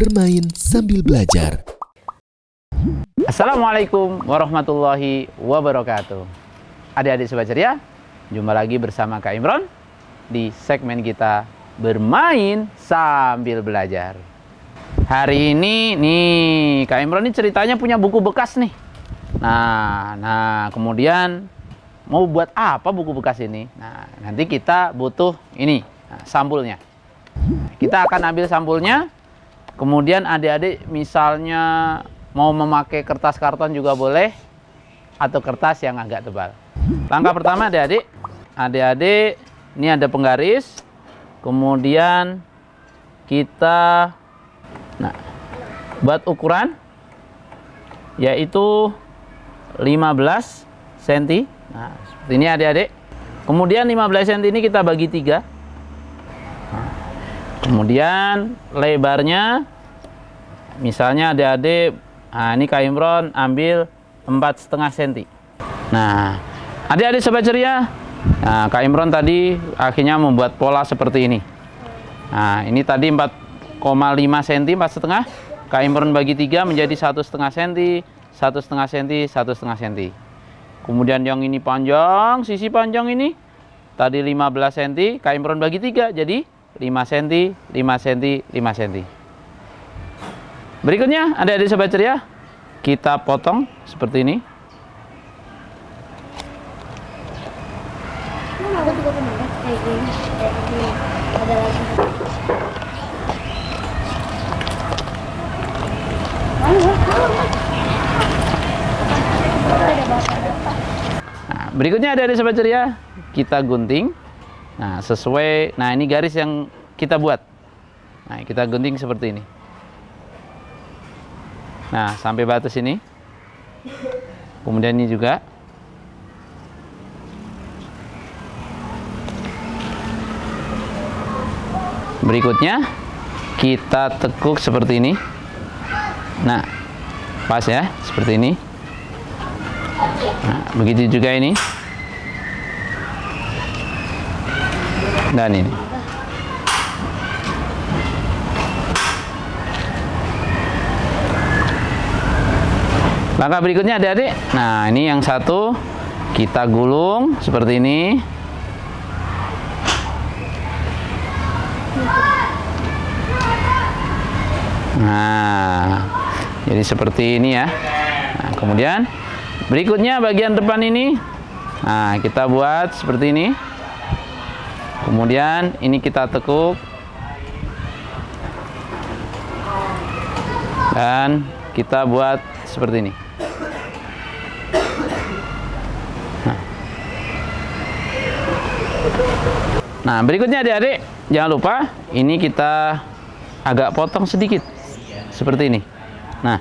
bermain sambil belajar. Assalamualaikum warahmatullahi wabarakatuh. Adik-adik sobat ceria, jumpa lagi bersama Kak Imron di segmen kita bermain sambil belajar. Hari ini nih Kak Imron ini ceritanya punya buku bekas nih. Nah kemudian mau buat apa buku bekas ini? Nah, nanti kita butuh ini, sampulnya. Kita akan ambil sampulnya. Kemudian adik-adik misalnya mau memakai kertas karton juga boleh, atau kertas yang agak tebal. Langkah pertama adik-adik ini ada penggaris. Kemudian kita buat ukuran yaitu 15 cm. Nah, seperti ini adik-adik. Kemudian 15 cm ini kita bagi 3. Kemudian lebarnya misalnya adik-adik, ini Kak Imron ambil 4,5 cm. Nah, adik-adik sobat ceria, Kak Imron tadi akhirnya membuat pola seperti ini. Nah, ini tadi 4,5 cm, 4,5. Kak Imron bagi 3 menjadi 1,5 cm, 1,5 cm, 1,5 cm. Kemudian yang ini panjang, sisi panjang ini tadi 15 cm, Kak Imron bagi 3 jadi 5 cm, 5 cm, 5 cm. Berikutnya adik-adik sobat ceria, kita potong seperti ini. Nah, berikutnya adik-adik sobat ceria, kita gunting. Nah, sesuai, ini garis yang kita buat. Nah, kita gunting seperti ini. Nah, sampai batas ini. Kemudian ini juga. Berikutnya, kita tekuk seperti ini. Nah, pas ya, seperti ini. Nah, begitu juga ini. Dan ini. Langkah berikutnya adik-adik. Nah, ini yang satu kita gulung seperti ini. Nah, jadi seperti ini ya. Nah, kemudian berikutnya bagian depan ini. Nah, kita buat seperti ini. Kemudian ini kita tekuk. Dan kita buat seperti ini. Nah, berikutnya adik-adik, jangan lupa ini kita agak potong sedikit seperti ini. Nah,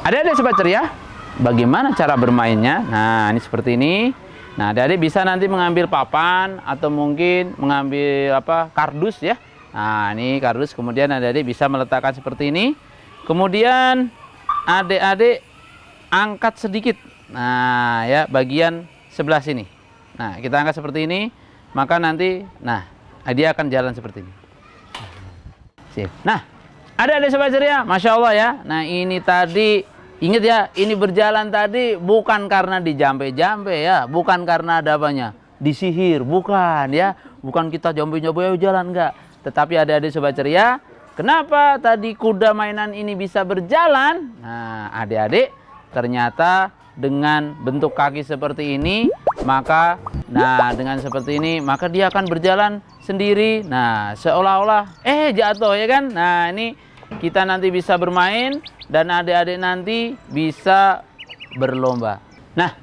adik-adik sobat ceria, bagaimana cara bermainnya? Nah, ini seperti ini. Nah, adik-adik bisa nanti mengambil papan atau mungkin mengambil kardus ya. Nah, ini kardus, kemudian adik-adik bisa meletakkan seperti ini. Kemudian adik-adik angkat sedikit. Nah, ya, bagian sebelah sini. Nah, kita angkat seperti ini, maka nanti dia akan jalan seperti ini. Sip. Nah, adik-adik sobat ceria, Masya Allah ya. Nah, ini tadi ingat ya, ini berjalan tadi bukan karena dijampe-jampe ya, bukan karena ada apanya, disihir, bukan ya, bukan kita jampe-jampe jalan, enggak. Tetapi adik-adik sobat ceria, kenapa tadi kuda mainan ini bisa berjalan? Nah, adik-adik, ternyata dengan bentuk kaki seperti ini, maka dengan seperti ini, maka dia akan berjalan sendiri. Nah, seolah-olah jatuh ya kan? Nah, ini kita nanti bisa bermain dan adik-adik nanti bisa berlomba. Nah,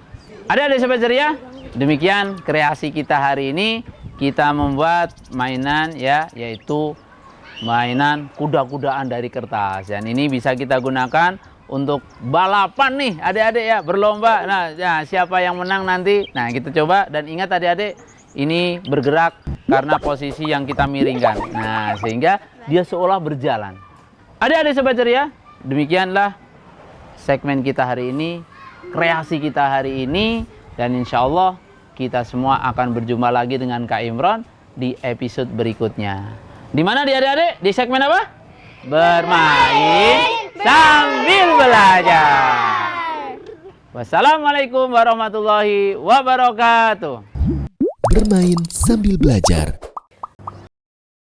adik-adik sobat ceria, demikian kreasi kita hari ini. Kita membuat mainan ya, yaitu mainan kuda-kudaan dari kertas. Dan ini bisa kita gunakan untuk balapan nih adik-adik ya, berlomba. Nah, siapa yang menang nanti? Nah, kita coba, dan ingat adik-adik, ini bergerak karena posisi yang kita miringkan. Nah, sehingga dia seolah berjalan. Adik-adik sobat ceria, demikianlah segmen kita hari ini, kreasi kita hari ini, dan insya Allah kita semua akan berjumpa lagi dengan Kak Imron di episode berikutnya. Di mana adik-adik? Di segmen apa? Bermain sambil belajar. Wassalamualaikum warahmatullahi wabarakatuh. Bermain sambil belajar.